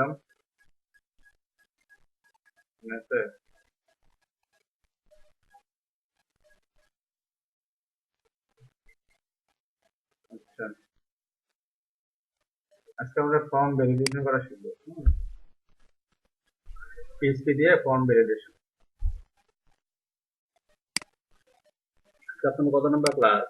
দিলাম। ঠিক আছে, আচ্ছা আজকে আমরা ফর্ম ভ্যালিডেশন করা শিখবো। পিএইচপি দিয়ে ফর্ম ভ্যালিডেশন। আপনার কত নম্বর ক্লাস?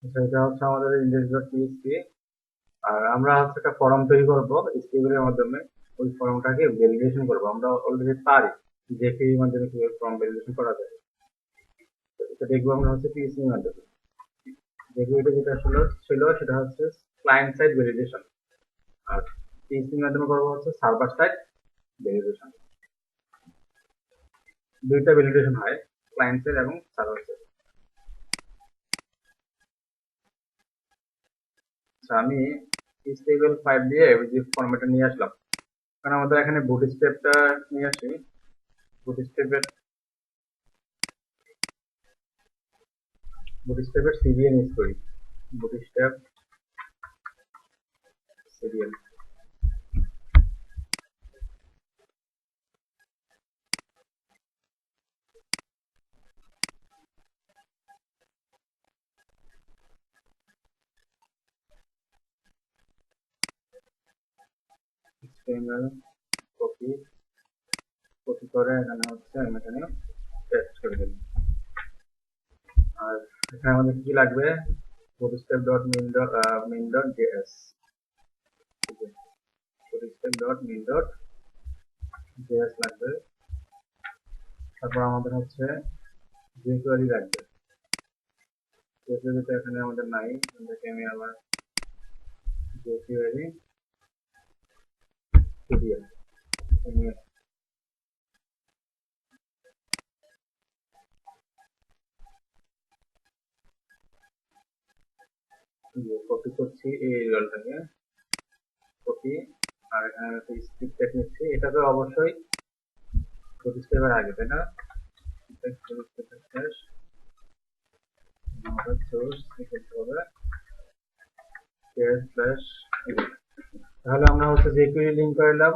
আচ্ছা, এটা হচ্ছে আমাদের index.php। আর আমরা হচ্ছে একটা ফর্ম তৈরি করবো HTML এর মাধ্যমে। ওই ফর্মটাকে ভ্যালিডেশন করবো। আমরা অলরেডি পারি jQuery এর মাধ্যমে কিভাবে ফর্ম ভ্যালিডেশন করা যায়। তো এটা দেখবো আমরা হচ্ছে PHP এর মাধ্যমে। jQuery যেটা আসলে ছিল সেটা হচ্ছে ক্লায়েন্ট সাইড ভ্যালিডেশন, আর PHP এর মাধ্যমে করবো হচ্ছে সার্ভার সাইড ভ্যালিডেশন। দুইটা ভ্যালিডেশন হয়, ক্লায়েন্ট সাইড এবং সার্ভার সাইড। আচ্ছা, আমি HTML5 দিয়ে যে ফরম্যাটটা নিয়ে আসলাম, কারণ আমাদের এখানে বুটস্ট্র্যাপটা নিয়ে আসি। বুটস্ট্র্যাপের সিরিয়াল ইউজ করি। Bootstrap serial. HTML copy copy করে এখানে হচ্ছে আমি এখানে পেস্ট করে দিই। আর এখানে আমাদের কি লাগবে? bootstrap.main.js। bootstrap.main.js লাগবে। তারপর আমাদের হচ্ছে jQuery লাগবে। jQuery তো এখানে আমাদের নাই, আমি আবার jQuery সিরিয়াল কপি করছি এই রিজাল্টটাকে, কপি। আর এখানে একটা স্ক্রিপ্ট টেক নিচ্ছি, এটা তো অবশ্যই বুটস্ট্র্যাপের আগে, তাই না? তাহলে আমরা হচ্ছে jQuery লিঙ্ক করলাম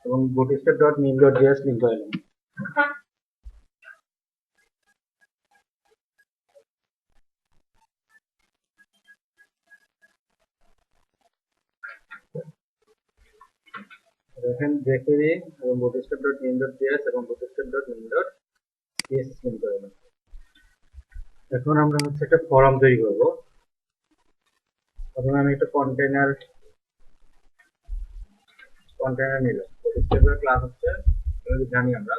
এবং bootstrap.main.js লিঙ্ক করলাম। দেখেন jQuery এবং bootstrap.main.js এবং bootstrap.main.js লিঙ্ক করলাম। এখন আমরা হচ্ছে একটা ফর্ম তৈরি করব। প্রথমে আমি একটা কন্টেইনার নিলাম। bootstrap ক্লাস হচ্ছে জানি আমরা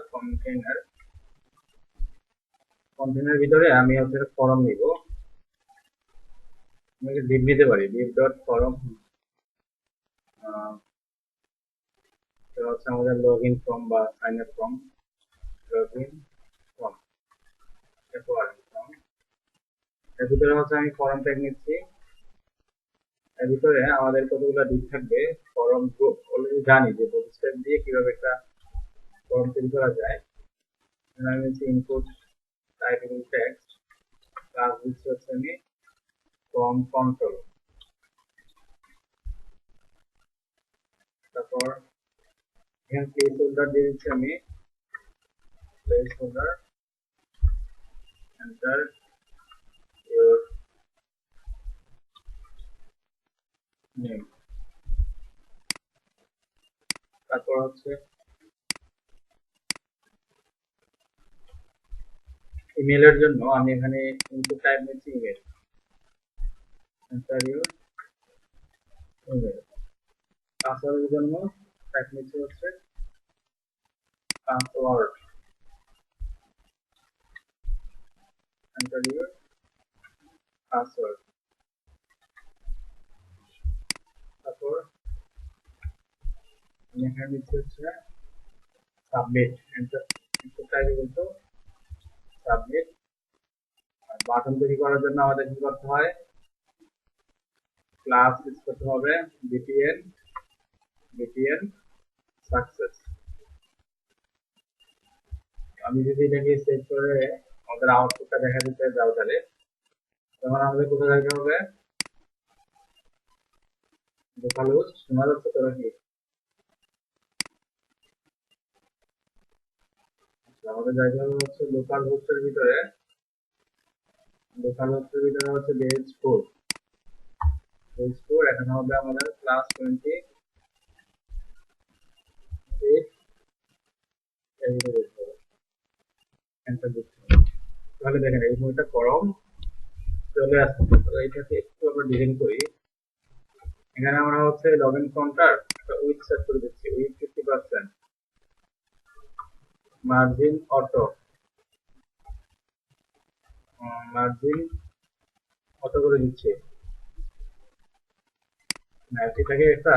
কন্টেইনার ভিতরে আমি হচ্ছে ফর্ম নিব। আমি div নিতে পারি, div.form। এটা হচ্ছে আমাদের লগইন ফর্ম বা sign up form. Login form, এর ভিতরে হচ্ছে আমি ফর্ম ট্যাগ নিচ্ছি। এর ভিতরে আমাদের কতগুলো দিক থাকবে। ফর্ম গ্রুপ অলরেডি জানি যে বুটস্ট্র্যাপ দিয়ে কিভাবে একটা ফর্ম তৈরি করা যায়। আমি হচ্ছে ইনপুট টাইপিং টেক্সট, ক্লাস দিচ্ছি হচ্ছে আমি ফর্ম কন্ট্রোল। তারপর এখানে প্লেস হোল্ডার দিয়ে দিচ্ছি আমি place holder, enter your name. তারপর হচ্ছে ইমেলের জন্য আমি এখানে ইনপুট টাইপ নিচ্ছি ইমেল। Enter your email. পাসওয়ার্ডের জন্য টাইপ নিচে হচ্ছে পাসওয়ার্ড, এন্টার ইউর পাসওয়ার্ড। তারপর আমি এখানে নিচে হচ্ছে সাবমিট, এন্টার টাইপ বলতো সাবমিট। আর বাটন তৈরি করার জন্য আমাদের কি করতে হয়, ক্লাস ইউজ করতে হবে btn সাকসেস। আমি যদি এটাকে সেভ করে আমাদের আউটপুটটা দেখা দিতে যাও তাহলে তখন আমাদের কোথায় যাইতে হবে, লোকাল হোস্ট। শোনা যাচ্ছে তোরা কি? আমাদের যাইতে হবে হচ্ছে লোকাল হোস্টের ভিতরে, লোকাল হোস্টের ভিতরে হচ্ছে বেজ4 এখানে হবে আমাদের ক্লাস 28 এর ভিতরে দিতে হবে, এন্টার দিতে হবে। তাহলে দেখেন এই বইটা ফরম চলে আসছে। তো এটাকে একটু আমরা ডিজাইন করি। এখানে আমরা হচ্ছে লগইন কাউন্টার একটা উইথ সেট করে দিচ্ছি, উইথ 50%, মার্জিন অটো করে দিচ্ছি। এটাকে একটা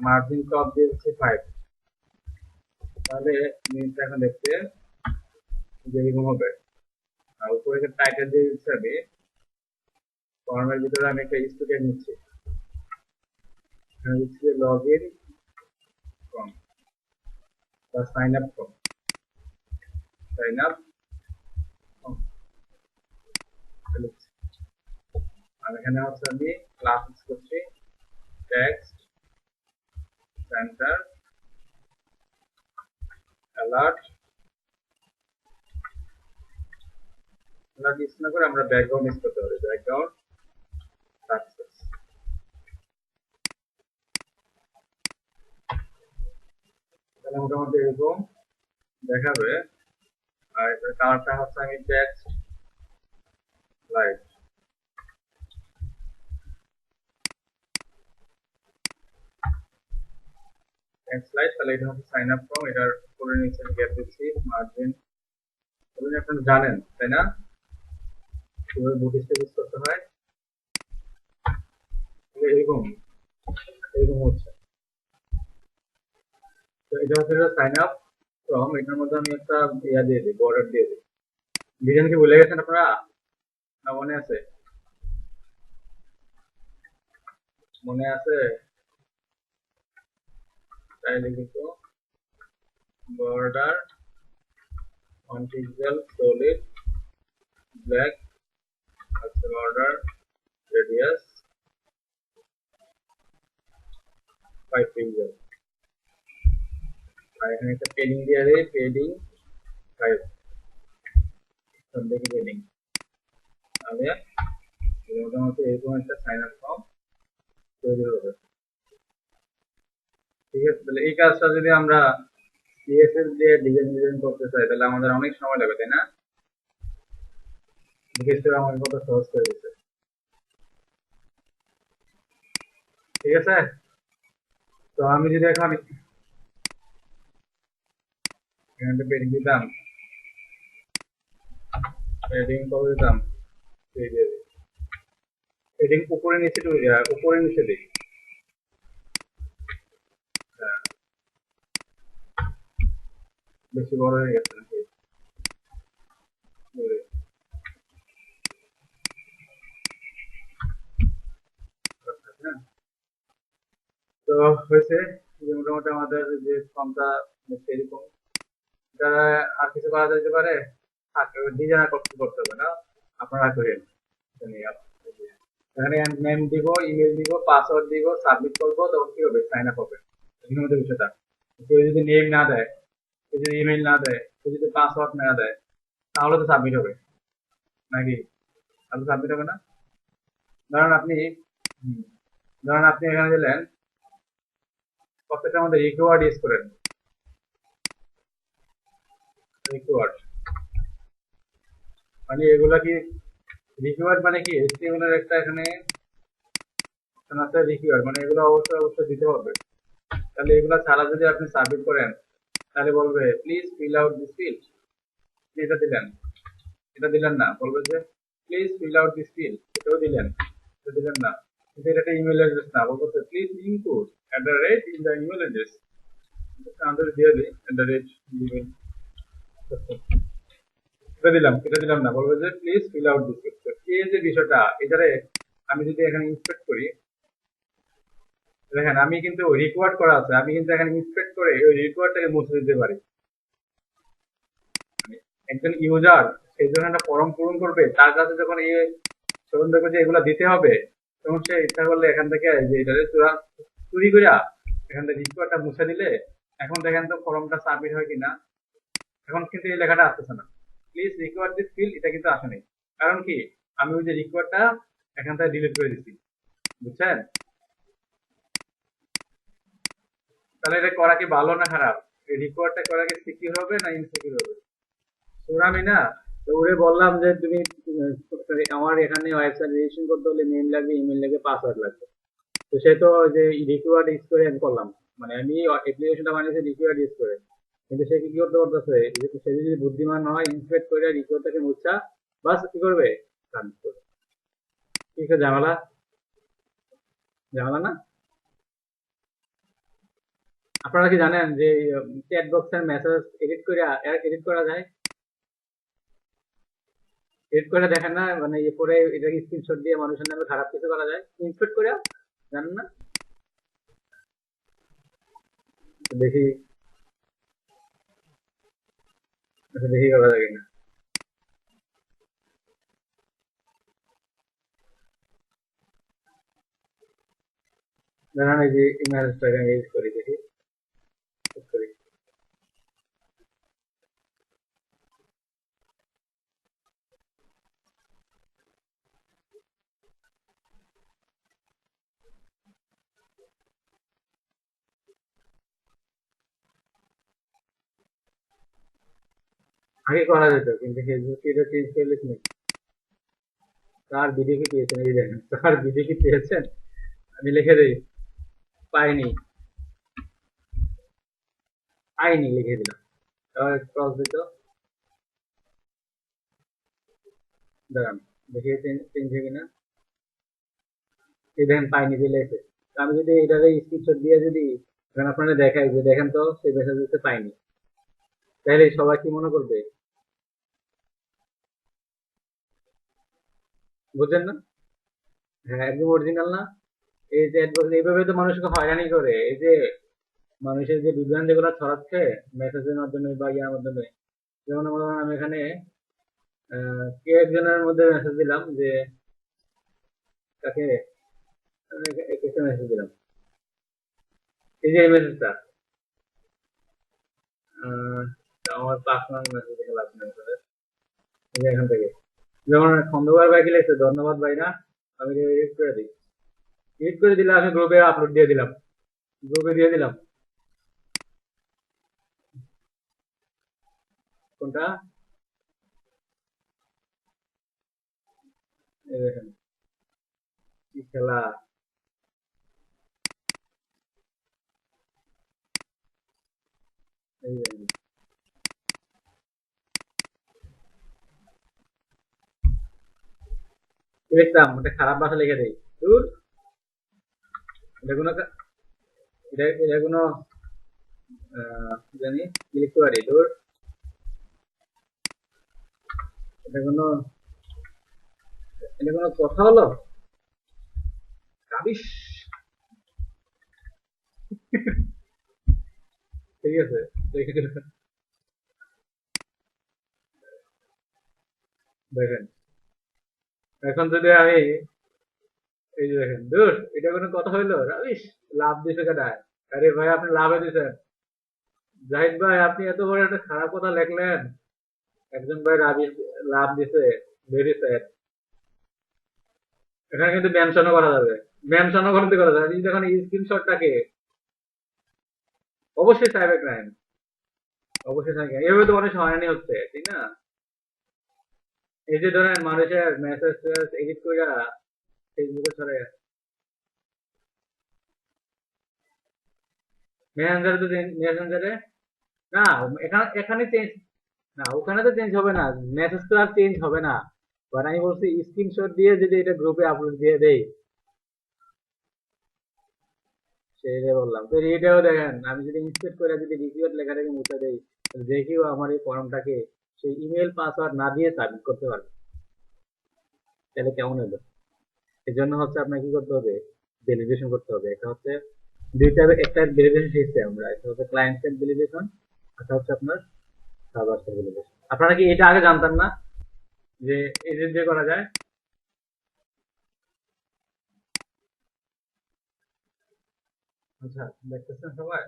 মার্জিন টপ দিয়ে দিচ্ছি 5। তাহলে জিনিসটা এখন দেখতে যেরকম হবে। আর উপরে টাইটেল দিয়ে দিচ্ছি আমি, ফর্মের ভিতরে আমি একটা স্টুডেন্ট নিচ্ছি, এখানে দিচ্ছি লগ ইন ফর্ম বা sign up form, sign up form. আর এখানে হচ্ছে আমি ক্লাস ইউজ করছি টেক্সট সেন্টার অ্যালার্ট ইউজ না করে আমরা ব্যাকগ্রাউন্ড ইউজ করতে পারি, ব্যাকগ্রাউন্ড সাকসেস। তাহলে মোটামুটি এরকম দেখাবে। আর এটার কালারটা হচ্ছে আমি টেক্সট লাইট, তাহলে এটা হচ্ছে সাইন আপ ফর্ম। এটার উপরে নিচে গ্যাপ দিচ্ছি, মার্জিন আপনারা জানেন তাই না, কিভাবে বুটিস্টে ইউজ করতে হয়। এরকম এরকম হচ্ছে। তো এটা হচ্ছে সাইন আপ ফর্ম। এটার মধ্যে আমি একটা ইয়া দিয়ে দিই, বর্ডার দিয়ে দিই। ডিজাইন কি ভুলে গেছেন আপনারা না মনে আছে? মনে আছে তাইলে কিন্তু border on pixel solid black, আচ্ছা বর্ডার রেডিয়াস 5 পিক্সেল। আর এখানে একটা পেডিং দিয়ে দিই, পেডিং 5, দেখি পেডিং। তাহলে মোটামুটি এরকম একটা সাইন আপ ফর্ম তৈরি হবে। ঠিক আছে, তাহলে এই কাজটা যদি আমরা সিএসএস দিয়ে ডিজাইন করতে চাই তাহলে আমাদের অনেক সময় লাগবে তাই না? বিশেষ করে আমাকে কত সহজ করে দিচ্ছে। ঠিক আছে, তো আমি যদি এখন এখানে পেডিং দিতাম, পেডিং কত দিতাম, পেডিং উপরে নিচে উপরে নিচে দিই। বেশি বড় হয়ে গেছে নাকি? তো হয়েছে যে মোটামুটি আমাদের যে ফর্মটা এরকম। এটা আর কিছু করা যেতে পারে, ডিজাইন করতে হবে না, আপনারা করেন। এখানে নেম দিব, ইমেল দিব, পাসওয়ার্ড দিব, সাবমিট করবো, তখন কি হবে, সাইন আপ হবে। এখানে মধ্যে বিষয়টা, কেউ যদি নেম না দেয়, কেউ যদি ইমেল না দেয়, কেউ যদি পাসওয়ার্ড না দেয়, তাহলে তো সাবমিট হবে নাকি? তাহলে সাবমিট হবে না। ধরেন আপনি এখানে দিলেন প্রত্যেকটা মধ্যে রিকোয়ার্ড ইউজ করেন, রিকোয়ার্ড মানে এগুলা কি রিকোয়ার্ড মানে কি, HTML এর একটা এখানে রিকিউয়ার মানে এগুলো অবশ্যই অবশ্যই দিতে হবে। তাহলে এগুলো ছাড়া যদি আপনি সাবমিট করেন তাহলে বলবে please fill out this field, এটা দিলেন, এটা দিলেন না, বলবে যে please fill out this field, এটাও দিলেন, এটা দিলেন না, কিন্তু এটা একটা ইমেল অ্যাড্রেস না, বলবো please input at the rate in the email address, আমাদের দিয়ে দিই এট দ্য রেট ইমেল, এটা দিলাম না, বলবো যে please fill out this field. এই যে বিষয়টা, এটারে আমি যদি এখানে ইন্সপেক্ট করি, দেখেন আমি কিন্তু রিকোয়ার্ড করা আছে, আমি কিন্তু এখানে ইন্সপেক্ট করে ওই রিকোয়ার্ডটাকে মুছে দিতে পারি। মানে একজন ইউজার সেই জন্য একটা ফর্ম পূরণ করবে, তার কাছে যখন এই তখন দেখবে যে এগুলা দিতে হবে, তখন সে ইচ্ছা করলে এখান থেকে যে এটা চুরি করে এখান থেকে রিকোয়ার্ডটা মুছে দিলে, এখন দেখেন তো ফর্মটা সাবমিট হয় কিনা। এখন কিন্তু এই লেখাটা আসতেছে না, প্লিজ রিকোয়ার্ড দিস ফিল্ড, এটা কিন্তু আসেনি। কারণ কি, আমি ওই যে রিকোয়ার্ডটা এখান থেকে ডিলিট করে দিচ্ছি, বুঝছেন? তাহলে এটা করা কি ভালো না খারাপ? এই রিকোয়ার্ডটা করা কি সিকিউর হবে না ইনসিকিউর হবে? তোর আমি না, তো ওরে বললাম যে তুমি আমার এখানে ওয়েবসাইট রেজিস্ট্রেশন করতে হলে নেম লাগবে, ইমেল লাগবে, পাসওয়ার্ড লাগবে। তো সে তো ওই যে রিকোয়ার্ড ইউজ করে আমি করলাম, মানে আমি অ্যাপ্লিকেশনটা বানিয়েছি রিকোয়ার্ড ইউজ করে, কিন্তু সে কি করতে পারতেছে, সে যদি বুদ্ধিমান হয় ইন্সপেক্ট করে রিকোয়ার্ডটাকে মুছা, বাস কি করবে, সাবমিট করবে। ঠিক আছে, ঝামেলা, ঝামেলা না? আপনারা কি জানেন যে চ্যাট বক্সের মেসেজ এডিট করা যায়? এডিট করে দেখেন না, মানে পরে এটাকে স্ক্রিনশট দিয়ে মানুষের নামে খারাপ কিছু করা যায় ইন্সপেক্ট করে, জানেন না? তো দেখি, আচ্ছা দেখি করা যায় কিনা। দাঁড়ান, এই যে ইমেজটা ইউজ করি, দেখি check করি। আগে করা যেত, কিন্তু ফেসবুক এটা চেঞ্জ করলে কি, কার ভিডিও কি পেয়েছেন, এই দেখেন কার ভিডিও কি পেয়েছেন, আমি লিখে দিই পাইনি, পাইনি লিখে দিলাম, তারপর ক্রস দিত, দাঁড়ান দেখি চেঞ্জ হয় কিনা। এই দেখেন পাইনি দিয়ে লেখে। আমি যদি এটারে স্ক্রিনশট দিয়ে যদি এখন আপনারা দেখাই যে দেখেন তো সেই মেসেজ দিতে পাইনি, তাহলে সবাই কি মনে করবে, বুঝছেন না? হ্যাঁ, একদম অরিজিনাল না? এই যে advocate এইভাবে তো মানুষকে হয়রানি করে, এই যে মানুষের যে বিভ্রান্তি গুলো ছড়াচ্ছে মেসেজের মাধ্যমে বা ইয়ার মাধ্যমে। যেমন মনে করেন আমি এখানে কে একজনের মধ্যে মেসেজ দিলাম যে তাকে, মেসেজ দিলাম, এই যে এই মেসেজটা আমার পার্সোনাল মেসেজ দেখে লাভ নেই আসলে। এই যে এখান থেকে যেমন খন্দকার ভাই কি লিখছে, ধন্যবাদ ভাই না, আমি এডিট করে দিই, এডিট করে দিলে আমি গ্রুপে আপলোড দিয়ে দিলাম, গ্রুপে দিয়ে দিলাম। কোনটা? এই দেখেন কি খেলা, এই দেখেন কি লিখতাম, ওটা খারাপ ভাষা লিখে দেই, দূর, এটা কোনো এটা কোনো কি জানি কি লিখতে পারি, দূর, এটা কোনো, এটা কোনো কথা হলো, কাবিস, ঠিক আছে, দেখেন এখন যদি আমি এই যে দেখেন, দূর, এটা কোনো কথা হইলো, রাবিশ, লাভ দিছে কেটায়, আরে ভাই আপনি লাভে দিছেন, জাহিদ ভাই আপনি এত বড় একটা খারাপ কথা লেখলেন, একজন ভাই রাবিশ লাভ দিছে, ভেরি স্যাড। এখানে কিন্তু মেনশনও করা যাবে, মেনশনও করতে করা যাবে, আপনি যখন স্ক্রিনশটটাকে, অবশ্যই সাইবার ক্রাইম, অবশ্যই সাইবার ক্রাইম, এভাবে তো অনেক হয়রানি হচ্ছে, ঠিক না? এই যে ধরেন মানুষের মেসেজ এডিট করে ফেসবুকে ছড়ে, মেসেঞ্জারে না, এখানে এখানে চেঞ্জ না, ওখানে তো চেঞ্জ হবে না, মেসেজ তো আর চেঞ্জ হবে না। বাট আমি বলছি স্ক্রিনশট দিয়ে যদি এটা গ্রুপে আপলোড দিয়ে দেই, সেটাই বললাম। তো এটাও দেখেন, আমি যদি ইনস্টেট করে যদি রিসিভার লেখাটাকে মুছে দেই, তাহলে যে কেউ আমার এই ফর্মটাকে সেই ইমেল পাসওয়ার্ড না দিয়ে সাবমিট করতে পারবে। তাহলে কেমন হলো? এর জন্য হচ্ছে আপনাকে কি করতে হবে, ভ্যালিডেশন করতে হবে। এটা হচ্ছে দুইটা, একটা ভ্যালিডেশন সিস্টেম, আমরা একটা হচ্ছে ক্লায়েন্ট সাইড ভ্যালিডেশন, একটা হচ্ছে আপনার সার্ভার সাইড ভ্যালিডেশন। আপনারা কি এটা আগে জানতেন না যে এডিট দিয়ে করা যায়? আচ্ছা, দেখতেছেন সবাই?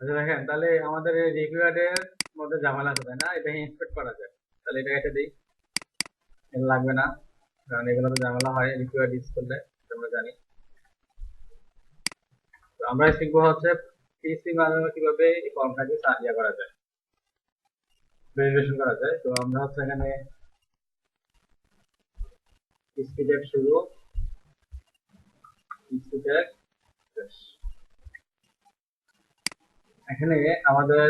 আচ্ছা দেখেন, তাহলে আমাদের এই রিকোয়ার্ডের মধ্যে ঝামেলা আছে তাই না? এটা ইন্সপেক্ট করা যায়। তাহলে এটা কেটে দিই, এটা লাগবে না, কারণ এগুলো তো ঝামেলা হয় রিকোয়ার্ড ইউজ করলে, এটা আমরা জানি। তো আমরা শিখবো হচ্ছে পিসি মাধ্যমে কিভাবে এই ফর্মটাকে ইয়া করা যায়, ভেরিফিকেশন করা যায়। তো আমরা হচ্ছে এখানে স্পিড শুরু, স্পিড শেষ। এখানে আমাদের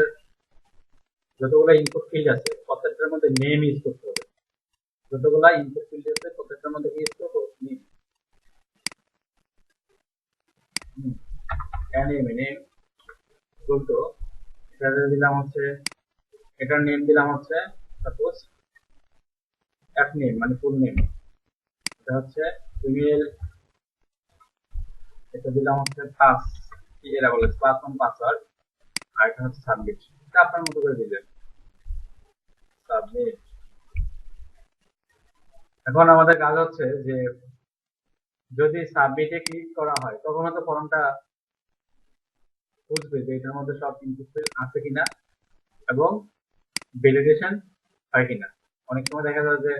যতগুলো ইনপুট ফিল্ড আছে প্রত্যেকটার মধ্যে নেম ইউজ করতে হবে। যতগুলা ইনপুট ফিল্ড আছে প্রত্যেকটার মধ্যে কি ইউজ করবো, নেম। নেম বলতো, এটা দিলাম হচ্ছে, এটার নেম দিলাম হচ্ছে সাপোজ অ্যাপ নেম, মানে ফুল নেম। এটা হচ্ছে ইমেল, এটা দিলাম হচ্ছে পাস, কি এরা বলে পাসওয়ার্ড পাসওয়ার্ড, আর এটা হচ্ছে সাবমিট। এটা আপনার মতো করে দিলেন, সাবমিট। এখন আমাদের কাজ হচ্ছে যে যদি সাবমিটে ক্লিক করা হয় তখন হয়তো ফর্মটা বুঝবে যে এটার মধ্যে সব ইনপুট আছে কিনা এবং ভ্যালিডেশন হয় কিনা। অনেক সময় দেখা যায় যে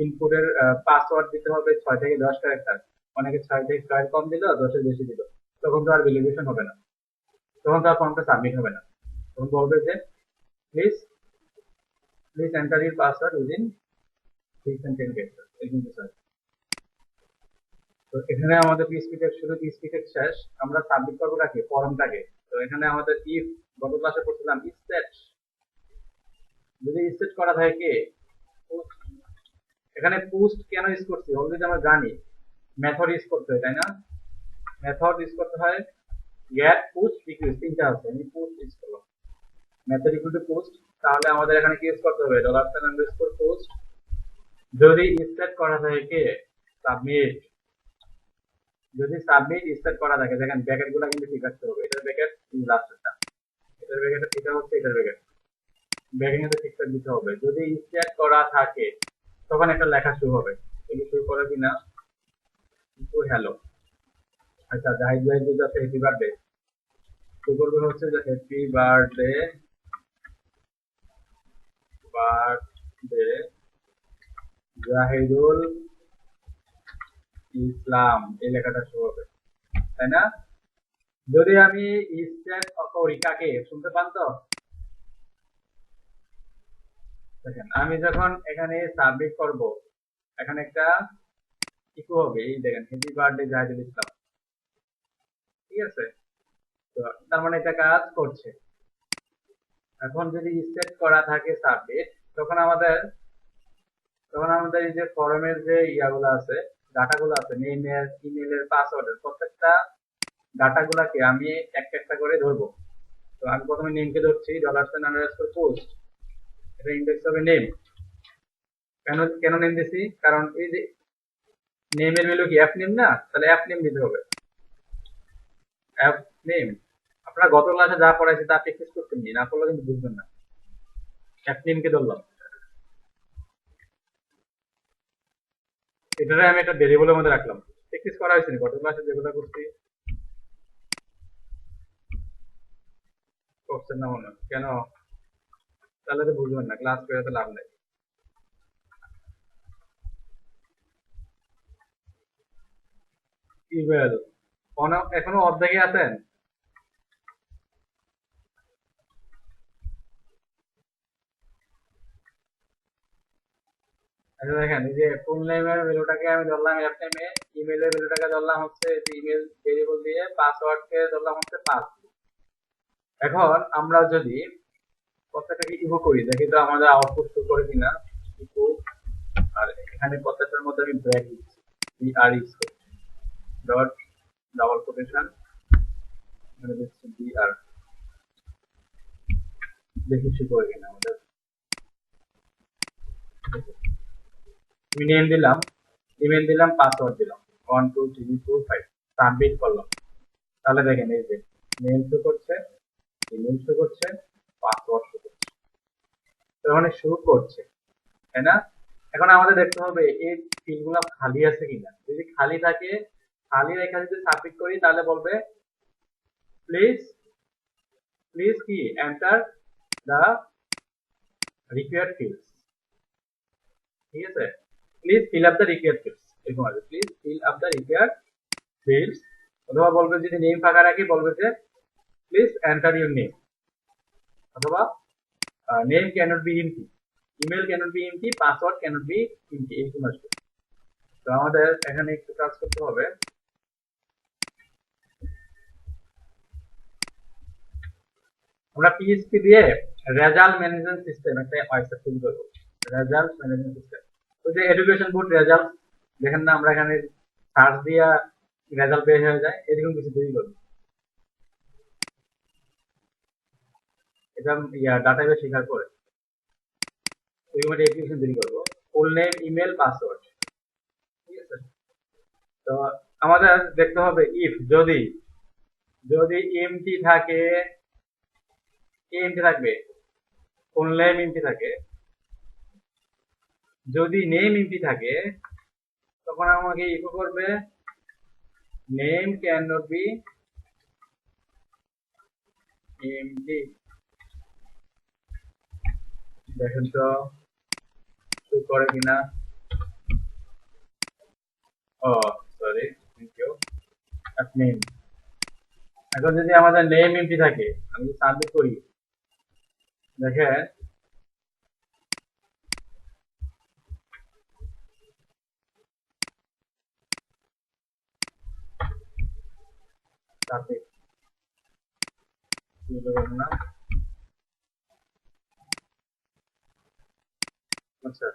ইনপুটের পাসওয়ার্ড দিতে হবে 6 থেকে 10 ক্যারেক্টার, অনেকে 6 থেকে 6 কম দিল, 10-এর বেশি দিল, তখন তো আর ভ্যালিডেশন হবে না, তখন তো আর ফর্মটা সাবমিট হবে না। তখন বলবে যে please please enter your password within 6 and 10 character, এরকম কিছু আছে। তো এখানে আমাদের পিএইচপি টেক্সট শুরু, পিএইচপি টেক্সট শেষ, আমরা সাবমিট করবো কাকে, ফর্মটাকে। তো এখানে আমাদের ইফ, গত ক্লাসে পড়ছিলাম স্টেট, যদি স্টেট করা থাকে, এখানে পোস্ট কেন ইউজ করছি অলরেডি আমরা জানি, মেথড ইউজ করতে হয় তাই না? মেথড ইউজ করতে হয়, গেট পোস্ট রিকোয়েস্ট, তিনটা আছে, আমি পোস্ট ইউজ করলাম, মেথড ইকুয়াল টু পোস্ট। তাহলে আমাদের এখানে কি ইউজ করতে হবে, $_ পোস্ট, যদি স্টেট করা থাকে সাবমিট, যদি সাবমিট স্টার্ট করা থাকে, দেখেন ব্র্যাকেট গুলো কিন্তু ঠিক রাখতে হবে, এটার ব্র্যাকেট লাস্টটা, এটার ব্র্যাকেট এটা হচ্ছে, এটার ব্র্যাকেট ব্র্যাকেট কিন্তু ঠিকঠাক দিতে হবে। যদি স্টার্ট করা থাকে তখন একটা লেখা শুরু হবে, এই শুরু করে কিনা কিন্তু হ্যালো। আচ্ছা, জাহিদ ভাই যদি আছে হ্যাপি বার্থডে, শুরু করবে হচ্ছে যে হ্যাপি বার্থডে, বার্থডে জাহিদুল ইসলাম, এই লেখাটা শুরু হবে তাই না? যদি আমি স্টেট করি কাকে, শুনতে পান তো? দেখেন আমি যখন এখানে সাবমিট করব, এখানে একটা ইকো হবে, এই দেখেন হ্যাপি বার্থডে জাহিদুল ইসলাম, ঠিক আছে? তো তার মানে এটা কাজ করছে। এখন যদি সেট করা থাকে সাবমিট, তখন আমাদের এই যে ফর্মের যে ইয়াগুলো আছে, ডাটাগুলো আছে, নেমের, ইমেলের, পাসওয়ার্ডের, প্রত্যেকটা ডাটাগুলোকে আমি একটা একটা করে ধরবো। তো আমি প্রথমে নেমকে ধরছি, $_পোস্ট, এটা ইন্ডেক্স হবে নেম। কেন কেন নেম দিছি, কারণ এই যে নেমের ভ্যালু কি অ্যাপ নেম না, তাহলে অ্যাপ নেম দিতে হবে, অ্যাপ নেম। আপনারা গত ক্লাসে যা পড়াইছে তা প্র্যাকটিস করতেন, না করলে কিন্তু বুঝবেন না। অ্যাপ নেমকে ধরলাম, এটারে আমি একটা ভেরিয়েবলের মধ্যে রাখলাম। প্র্যাকটিস করা হয়েছে গত ক্লাসে যেগুলো করছি, করছেন না মনে হয়। কেন? তাহলে তো বুঝবেন না, ক্লাস করে তো লাভ নেই। ইমেল এখনো অর্ধেকে আছেন? আচ্ছা দেখেন, এই যে ফুল নেমের ভ্যালুটাকে আমি ধরলাম এফ নেমে, ইমেলের ভ্যালুটাকে ধরলাম হচ্ছে ইমেল ভেরিয়েবল দিয়ে, পাসওয়ার্ডকে ধরলাম হচ্ছে পাস। এখন আমরা যদি প্রত্যেকটাকে ইকো করি, দেখি তো আমাদের আউটপুট শো করে কিনা। ইকো, আর এখানে প্রত্যেকটার মধ্যে আমি ব্র্যাক দিচ্ছি, বি আর ইউজ করছি, ডট ডাবল কোটেশন, এখানে দিচ্ছি বি আর, দেখি শো করে কিনা আমাদের। আমি নেম দিলাম, ইমেল দিলাম, পাসওয়ার্ড দিলাম 1 2 3 4 5, সাবমিট করলাম। তাহলে দেখেন এই যে নেম শো করছে, ইমেল শো করছে, পাসওয়ার্ড শো করছে, তার মানে শো করছে, তাই না? এখন আমাদের দেখতে হবে এই ফিল্ডগুলো খালি আছে কিনা। যদি খালি থাকে, খালি রেখা যদি সাবমিট করি, তাহলে বলবে প্লিজ প্লিজ কি এন্টার দ্য রিকোয়ার্ড ফিল্ডস। ঠিক আছে, please fill up the required fields, এরকম আছে, please fill up the required fields. অথবা বলবে যদি নেম ফাঁকা রাখি, বলবে যে প্লিজ এন্টার ইউর নেম, অথবা name cannot be empty, email cannot be empty, password cannot be empty, এরকম আসবে। তো আমাদের এখানে একটু কাজ করতে হবে। আমরা পিএইচপি দিয়ে রেজাল্ট ম্যানেজমেন্ট সিস্টেম একটা ওয়েবসাইট তৈরি করব। রেজাল্ট ম্যানেজমেন্ট সিস্টেম, ওই যে এডুকেশন বোর্ড রেজাল্ট দেখেন না, আমরা এখানে সার্চ দিয়া রেজাল্ট বের হয়ে যায়, এরকম কিছু তৈরি করব। এটা ডাটাবেস শেখার পরে এরকম একটা অ্যাপ্লিকেশন তৈরি করব, ফুল নেম, ইমেল, পাসওয়ার্ড। ঠিক আছে, তো আমাদের দেখতে হবে ইফ যদি যদি এমটি থাকে, এমটি থাকবে, ফুল নেম এমটি থাকে, যদি নেম এমটি থাকে, তখন আমাকে ইকো করবে name can not be empty. দেখেন তো শো করে কিনা। Oh sorry, thank you. Name, এখন যদি আমাদের নেম এমটি থাকে, আমি সাবমিট করি, দেখেন সাবমিট না। আচ্ছা,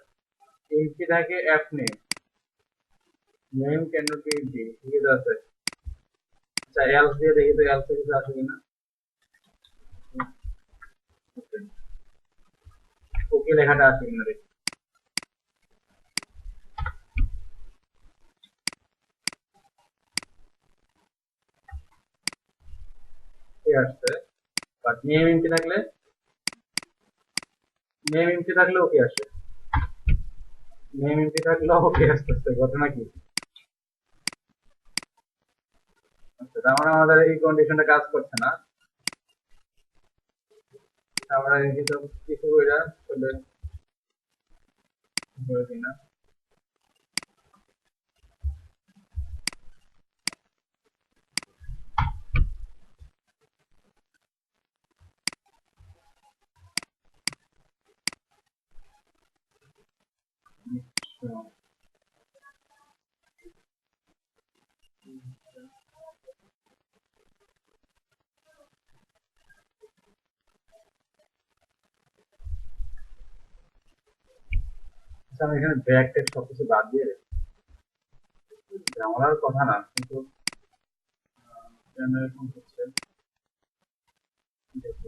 এমটি থাকে app name, name can not be empty, ঠিক আছে। আচ্ছা এলস দিয়ে দেখি তো, এলস কিছু আছে কিনা। ওকে লেখাটা আছে কিনা দেখি। আসছে, বাট নেম এমটি থাকলে, নেম এমটি থাকলে ওকে আসে, নেম এমটি থাকলে ওকে আসতেছে, ঘটনা কি? আচ্ছা, তার মানে আমাদের এই কন্ডিশনটা কাজ করছে না। আমরা কিছু কিছু কইরা চলে কিনা। আচ্ছা, আমি এখানে ব্যাক টেক্সট সবকিছু বাদ দিয়ে ঝামেলার কথা না, কিন্তু কেন এরকম হচ্ছে দেখি।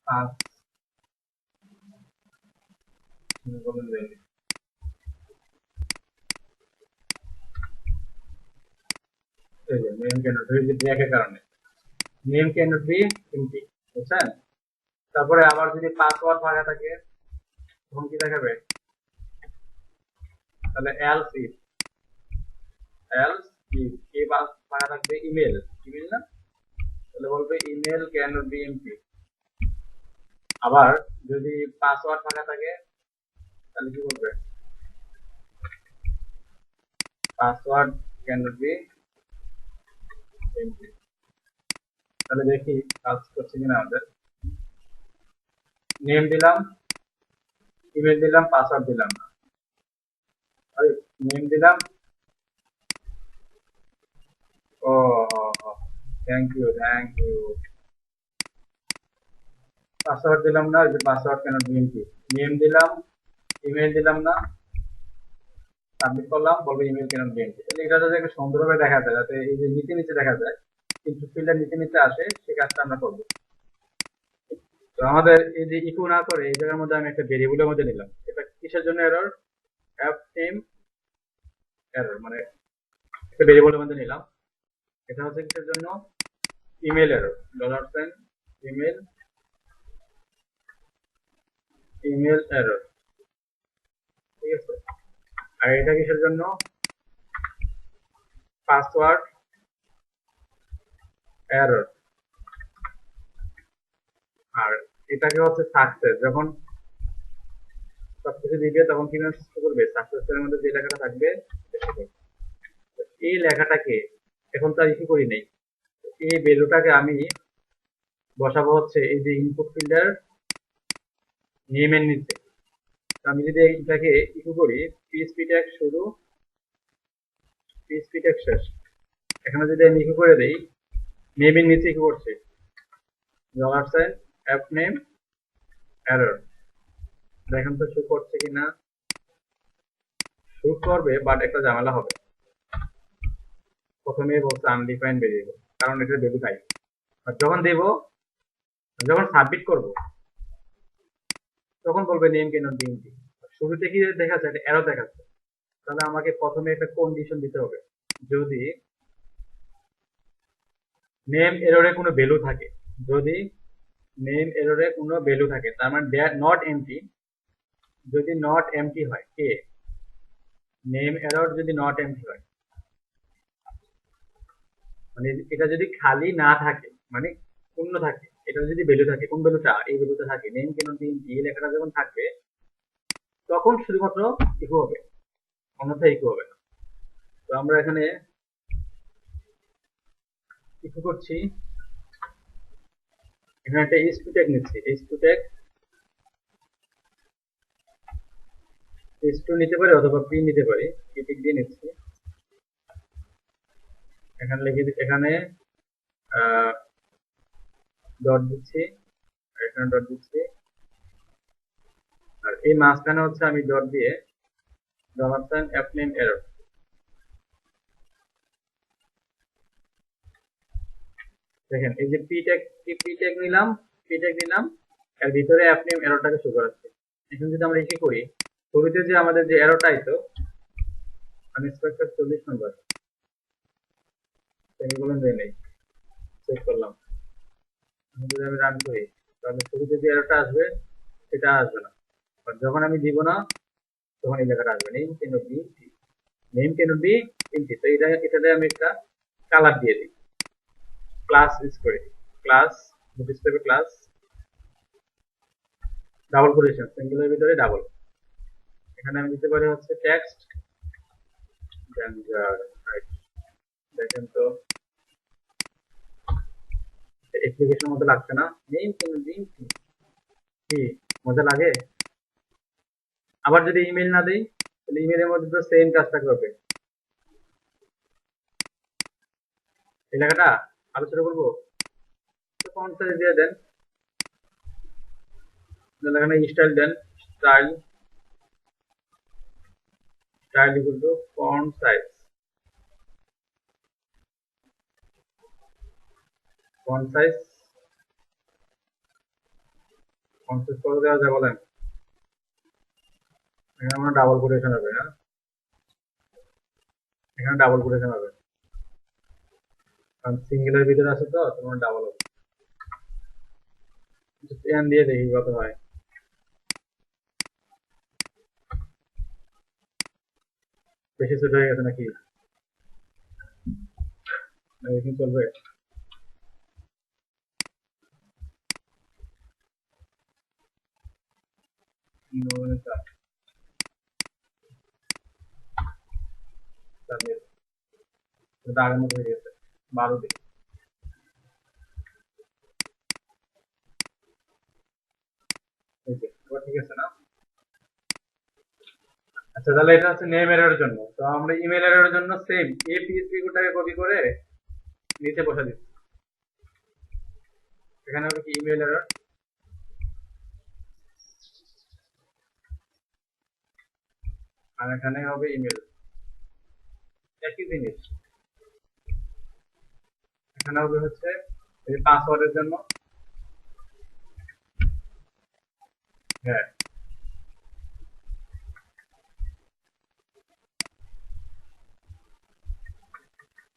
পাঁচ বলেন দেখি। এই যে নেম ক্যানট বি, ব্যাকের কারণে নেম ক্যানট বি এমটি, বুঝছেন? তারপরে আবার যদি পাসওয়ার্ড ফাঁকা থাকে, তখন কি দেখাবে? তাহলে এলস ইফ, এলস ইফ কি ফাঁকা থাকবে, ইমেল, ইমেল না, তাহলে বলবে ইমেল ক্যানট বি এমটি। আবার যদি পাসওয়ার্ড ফাঁকা থাকে, তাহলে কি করবে? Password cannot be empty. তাহলে দেখি কাজ করছে কিনা আমাদের। নেম দিলাম, ইমেল দিলাম, পাসওয়ার্ড দিলাম না। আরে নেম দিলাম, ও thank you thank you. Password দিলাম না, যে পাসওয়ার্ড কেন বিএনপি। নেম দিলাম, ইমেল দিলাম না, সাবমিট করলাম, বলবো ইমেল কেন বিএনপি। তাহলে এটা যাতে একটু সুন্দরভাবে দেখা যায়, যাতে এই যে নিচে নিচে দেখা যায়, কিন্তু ফিল্ডের নিচে নিচে আসে, সেই কাজটা আমরা করবো। তো আমাদের এই যে ইকো না করে এই জায়গার মধ্যে আমি একটা ভেরিয়েবলের মধ্যে নিলাম। এটা কিসের জন্য এরর? অ্যাপ নেম এরর, মানে একটা ভেরিয়েবলের মধ্যে নিলাম। এটা হচ্ছে কিসের জন্য? Email error, $, email, email error, ঠিক আছে। আর এটা কিসের জন্য? Password error. আর এটাকে হচ্ছে সাকসেস, যখন সবকিছু দিবে তখন কি মেসেজ করবে? সাকসেসের মধ্যে যে লেখাটা থাকবে এই লেখাটাকে এখন তো আর ইস্যু করি নাই, এই ভ্যালুটাকে আমি বসাবো হচ্ছে এই যে ইনপুট ফিল্ডার নেমের নিচে। আমি যদি এটাকে ইস্যু করি পিএইচপি ট্যাগ শুরু, পিএইচপি ট্যাগ শেষ, এখানে যদি আমি ইস্যু করে দেই নেমের নিচে ইস্যু করছে $, অ্যাপ নেম এরর। দেখেন তো শো করছে কিনা। শো করবে, বাট একটা ঝামেলা হবে। প্রথমে বলছে আনডিফাইন্ড ভেরিয়েবল, কারণ এটা ভ্যালু নাই। আর যখন দেব, যখন সাবমিট করব, তখন বলবে নেম কেন ডিএনটি। শুরুতে কি দেখাচ্ছে? একটা এরর দেখাচ্ছে। তাহলে আমাকে প্রথমে একটা কন্ডিশন দিতে হবে, যদি নেম এররে কোনো ভ্যালু থাকে, যদি নেম এররে কোনো ভ্যালু থাকে, তার মানে নট এমটি। যদি নট এমটি হয়, কে নেম এরর যদি নট এমটি হয়, মানে এটা যদি খালি না থাকে, মানে শূন্য থাকে, এটা যদি ভ্যালু থাকে, কোন ভ্যালুটা? এই ভ্যালুটা থাকে, নেম কেন ডিএনটি এই লেখাটা যখন থাকবে, তখন শুধুমাত্র ইকো হবে, অন্যথায় ইকো হবে না। তো আমরা এখানে ইকো করছি, এখানে একটা h2 ট্যাগ নিচ্ছি, h2 ট্যাগ, h2 নিতে পারি অথবা p নিতে পারি, p টিক দিয়ে নিচ্ছি। এখানে লিখে এখানে ডট দিচ্ছি, এখানে ডট দিচ্ছি, আর এই মাঝখানে হচ্ছে আমি ডট দিয়ে $, অ্যাপ নেম এরর। দেখেন এই যে পি ট্যাগ নিলাম, পি ট্যাগ নিলাম, এর ভিতরে অ্যাপ নেম এররটাকে শো করাচ্ছে। এখন যদি আমরা কি করি, শুরুতে যে আমাদের যে এররটা আইতো আনএক্সপেক্টেড 40 নম্বর, সেমিকোলন দেই নাই, চেক করলাম, যদি আমি রান করি, তাহলে শুরুতে যে এররটা আসবে সেটা আসবে না। আর যখন আমি দিব না, তখন এই লেখাটা আসবে, name can be, name can be empty. তো এটাতে আমি একটা কালার দিয়ে দিই, ক্লাস ইউজ করে, class display class double quotation, সিঙ্গেলের ভিতরে ডাবল। এখানে আমি দিতে পারি হচ্ছে টেক্সট ডেঞ্জার, রাইট। দেখেন তো অ্যাপ্লিকেশনের মতো লাগছে না? নেম ক্যান বি, কি মজা লাগে? আবার যদি ইমেল না দেই, তাহলে ইমেলের মধ্যে তো সেম কাজটা করবে। এই লেখাটা আলোচনা করবো, ফন্ট সাইজ দিয়ে দেন, এখানে স্টাইল দেন, style, style equal to font size, font size, font size কত দেওয়া যায় বলেন? এখানে আমরা ডাবল কোটেশন হবে, হ্যাঁ এখানে ডাবল কোটেশন হবে, কারণ সিঙ্গেলের ভিতরে আছে তো তোমার ডাবল হবে। টেন দিয়ে দেখি কত হয়। বেশি ছোট হয়ে গেছে নাকি? নাকি চলবে? আগের মতো হয়ে গেছে, 12 দিন। ঠিক আছে না? আচ্ছা, তাহলে এটা হচ্ছে নেম এররের জন্য। তো আমরা ইমেল এররের জন্য সেম এই পিএইচপি কোডটাকে কপি করে নিচে বসা দিচ্ছি। এখানে হবে কি ইমেল এরর, আর এখানে হবে ইমেল, একই জিনিস। এখানে হবে হচ্ছে এই পাসওয়ার্ডের জন্য, হ্যাঁ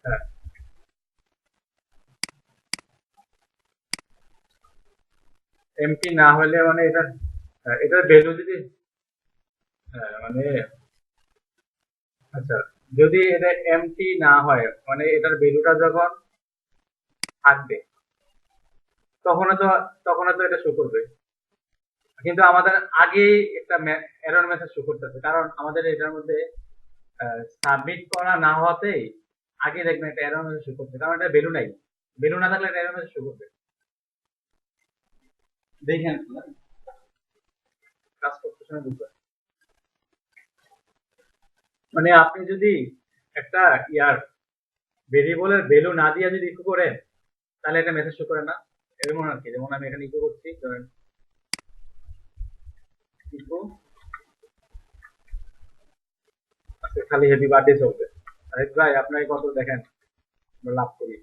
হ্যাঁ, এমপি না হলে মানে এটা, হ্যাঁ, এটার ভ্যালু যদি, হ্যাঁ মানে, আচ্ছা, যদি এটা এমটি না হয় মানে এটার ভ্যালুটা যখন থাকবে তখন তো এটা শো করবে। কিন্তু আমাদের আগে একটা এরর মেসেজ শো করতেছে, কারণ আমাদের এটার মধ্যে সাবমিট করা না হওয়াতেই আগে দেখবেন একটা এরর মেসেজ শো করছে, কারণ এটা ভ্যালু নাই। ভ্যালু না থাকলে একটা এরর মেসেজ শো করবে। দেখেন কাজ করতে সময় বুঝবেন। মানে আপনি যদি একটা ইয়ার ভেরিয়েবলের ভ্যালু না দিয়ে যদি ইকো করেন তাহলে এটা মেসেজ শো করে না। এরকম আর কি, যেমন আমি এখানে ইকো করছি, ধরেন ইকো আজকে খালি হেভি বার্থডে চলবে। আরে ভাই আপনাকে কত দেখেন আমরা লাভ করি।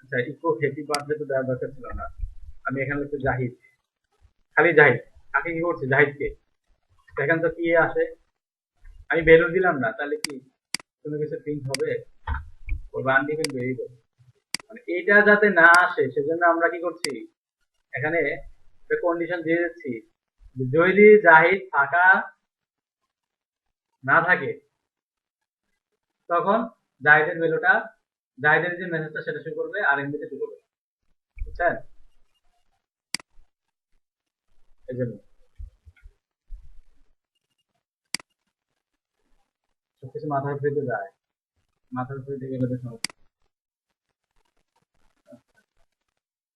আচ্ছা, ইকো হেভি বার্থডে তো দেওয়ার দরকার ছিল না। আমি এখানে লিখছি জাহিদ, খালি জাহিদ। কাকে কি করছি? জাহিদকে। দেখেন তো কি আসে। আমি ভ্যালু দিলাম না, তাহলে কি কোনো কিছু প্রিন্ট হবে? বলবো আনডিফাইন্ড ভেরিয়েবল। মানে এটা যাতে না আসে সেজন্য আমরা কি করছি, এখানে একটা কন্ডিশন দিয়ে দিচ্ছি, যদি জাহিদ ফাঁকা না থাকে তখন জাহিদের ভ্যালুটা, জাহিদের যে মেসেজটা সেটা শুরু করবে আর এমবিতে শুরু করবে। বুঝছেন? এই জন্য সবকিছু মাথার উপরে দিয়ে যায়, মাথার উপরে দিয়ে গেলে তো সমস্যা।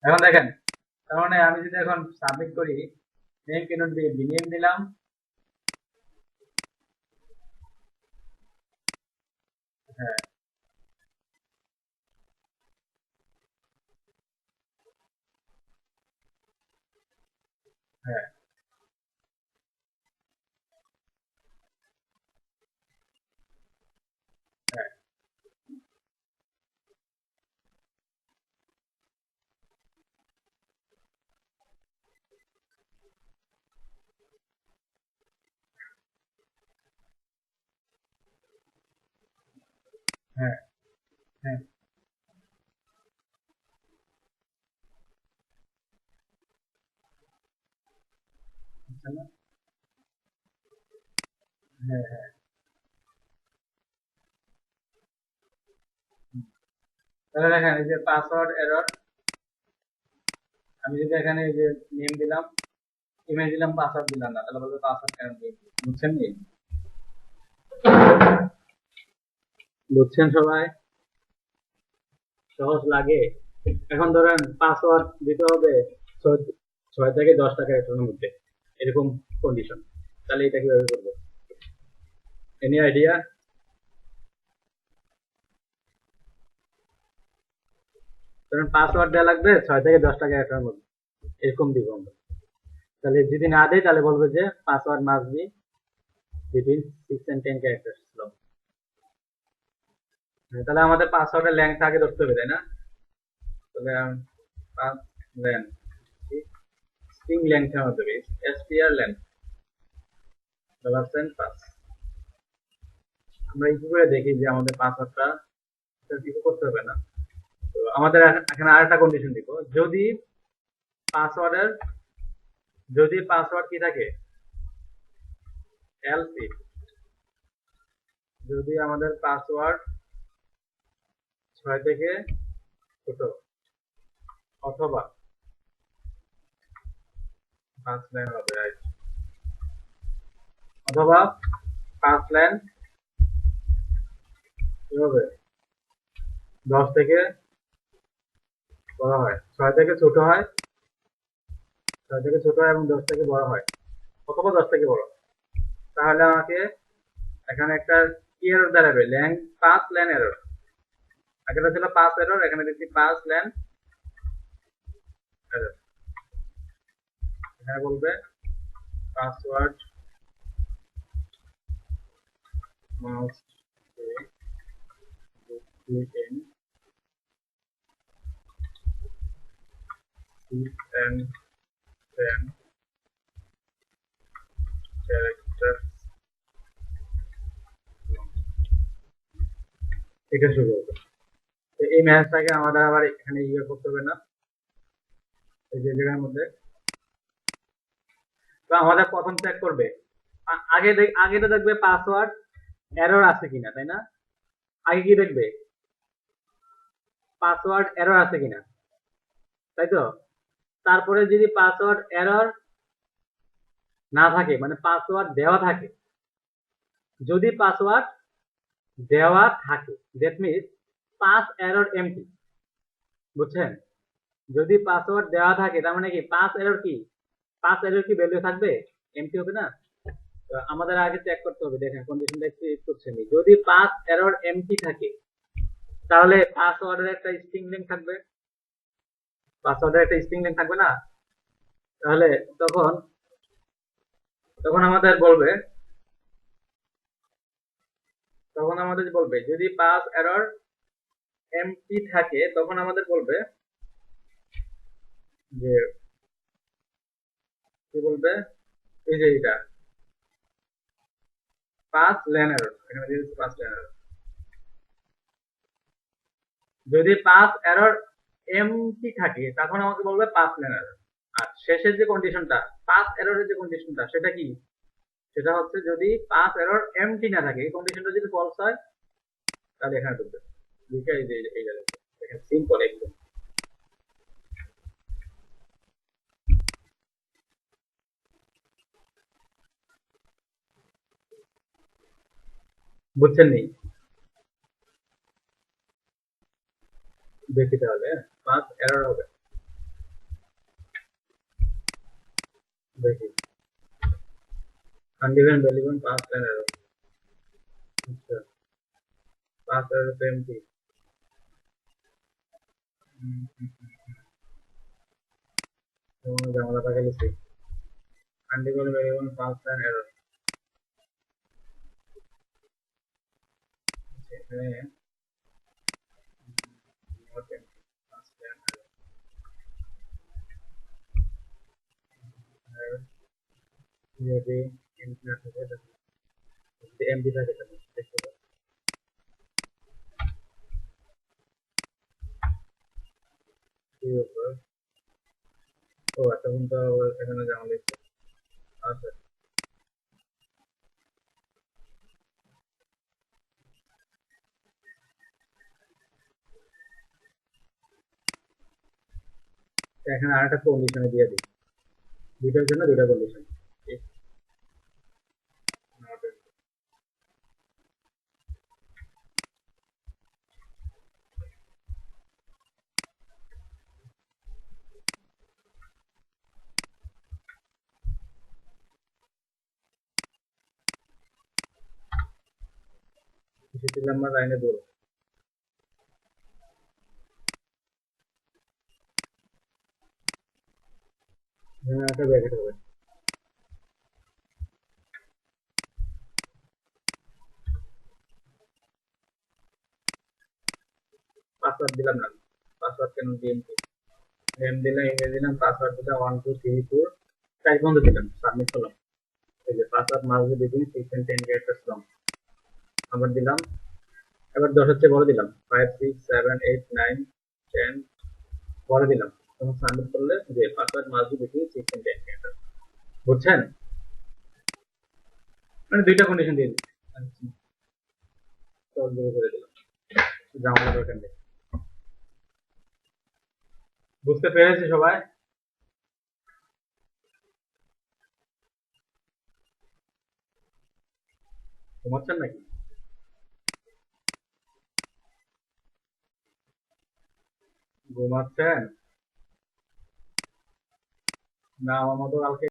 এখন দেখেন, তার মানে আমি যদি এখন সাবমিট করি, নেম ক্যানট বি নেম দিলাম, হ্যাঁ হ্যাঁ হ্যাঁ হ্যাঁ হ্যাঁ, বুঝছেন না? হ্যাঁ হ্যাঁ, হুম। তাহলে দেখেন এই যে পাসওয়ার্ড এরর, আমি যদি এখানে এই যে নেম দিলাম, ইমেল দিলাম, পাসওয়ার্ড দিলাম না, তাহলে বলবে পাসওয়ার্ড কেন দিয়েছি। বুঝছেন নি? বুঝছেন সবাই? সহজ লাগে? এখন ধরেন পাসওয়ার্ড দিতে হবে 6 থেকে 10 টাকা এর মধ্যে, এরকম কন্ডিশন, তাহলে এটা কিভাবে করবো? Any idea? ধরেন পাসওয়ার্ড দেওয়া লাগবে 6 থেকে 10 টাকা এর মধ্যে, এরকম দিব আমরা। তাহলে যদি না দেয় তাহলে বলবো যে password must be between 6 and 10 characters long. তাহলে আমাদের পাসওয়ার্ডের লেন্থ আগে ধরতে হবে, তাই না? তাহলে পাস লেন্থ, স্ট্রিং লেন্থের মধ্যে এসটিআর লেন্থ $পাস। আমরা ইকো করে দেখি যে আমাদের পাসওয়ার্ডটা ইকো করতে হবে না। তো আমাদের এখানে আরেকটা কন্ডিশন দিব, যদি পাসওয়ার্ডের, যদি পাসওয়ার্ড কি থাকে, এলস ইফ, যদি আমাদের পাসওয়ার্ড 6 থেকে ছোট অথবা 5 লাইন হবে, right? অথবা 5 লাইন কি হবে, 10 থেকে বড় হয়, 6 থেকে ছোট হয়, 6 থেকে ছোট এবং 10 থেকে বড় হয় অথবা 10 থেকে বড়, তাহলে আমাকে এখানে একটা কি এরর দাঁড়াবে, পাস লেন এরর। আগেটা ছিল পাস এরর, এখানে দেখছি পাস লেন এরর। এখানে বলবে password must be in six and 10 characters long। এটা শুরু হবে। তো এই ম্যাসটাকে আমাদের আবার এখানে ইয়ে করতে হবে না, এই যে জায়গার মধ্যে। তো আমাদের প্রথম চেক করবে, আগে তো দেখবে পাসওয়ার্ড এরর আছে কিনা, তাই না? আগে কি দেখবে, পাসওয়ার্ড এরর আছে কিনা, তাই তো? তারপরে যদি পাসওয়ার্ড এরর না থাকে, মানে পাসওয়ার্ড দেওয়া থাকে, যদি পাসওয়ার্ড দেওয়া থাকে that means pass error empty, বুঝছেন? যদি পাসওয়ার্ড দেওয়া থাকে তার মানে কি পাস এরর কি, পাস এরর কি ভ্যালু থাকবে, এমটি হবে না? তো আমাদের আগে চেক করতে হবে, দেখেন কন্ডিশনটা একটু ইউজ করছেন, যদি পাস এরর এমটি থাকে তাহলে পাসওয়ার্ডের একটা স্ট্রিং লিংক থাকবে, পাসওয়ার্ডের একটা স্ট্রিং লিংক থাকবে না? তাহলে তখন তখন আমাদের বলবে, যদি পাস এরর এমটি থাকে তখন আমাদের বলবে যে কি বলবে, এই যে এটা পাস লেন এরর, এখানে দিয়েছে পাস লেন এরর। যদি পাস এরর এমটি থাকে তখন আমাকে বলবে পাস লেন এরর। আর শেষের যে কন্ডিশনটা, পাস এররের যে কন্ডিশনটা, সেটা কি, সেটা হচ্ছে যদি পাস এরর এমটি না থাকে, এই কন্ডিশনটা যদি ফলস হয় তাহলে এখানে ঢুকবে। দুইটা এই যে এই জায়গায় দেখেন, সিম্পল একদম। বুঝছেন নি? দেখি তাহলে পাস এরর হবে, দেখি undefined value pass lane error. আচ্ছা, পাস এরর তো এমটি। ঝামেলা পাকে লিখছি undefined value pass lane error. এখানে not empty, pass lane error. যদি এমটি না থাকে, যদি এমটি থাকে তাহলে দেখতে পাবো কি ব্যাপার। ও তখন তো এখানে জানা লিখছে। আচ্ছা, এখানে আরেকটা কন্ডিশনে দিয়ে দিই, দুইটার জন্য দুইটা কন্ডিশন। নাম্বার লাইনে বল, একটা ব্র্যাকেট হবে। পাসওয়ার্ড দিলাম না, পাসওয়ার্ড কেন ডিএমটি, নেম দিলাম, ইমেল দিলাম, পাসওয়ার্ড দিলাম 1 2 3 4 5 বন্ধ দিলাম, সাবমিট করলাম। এই যে password must be between 6 and 10 characters long, আবার দিলাম। এবার 10 হচ্ছে বড় দিলাম, 5 6 7 8 9 10 বড় দিলাম। তখন সাবমিট করলে যে password must be between 6 and 10 characters. বুঝছেন? মানে দুইটা কন্ডিশন দিয়ে দিচ্ছি, সলভ করে দিলাম, জামালা দরকার নেই। বুঝতে পেরেছি সবাই? ঘুমাচ্ছেন নাকি? ঘুমাচ্ছেন? না, আমার মতো কালকে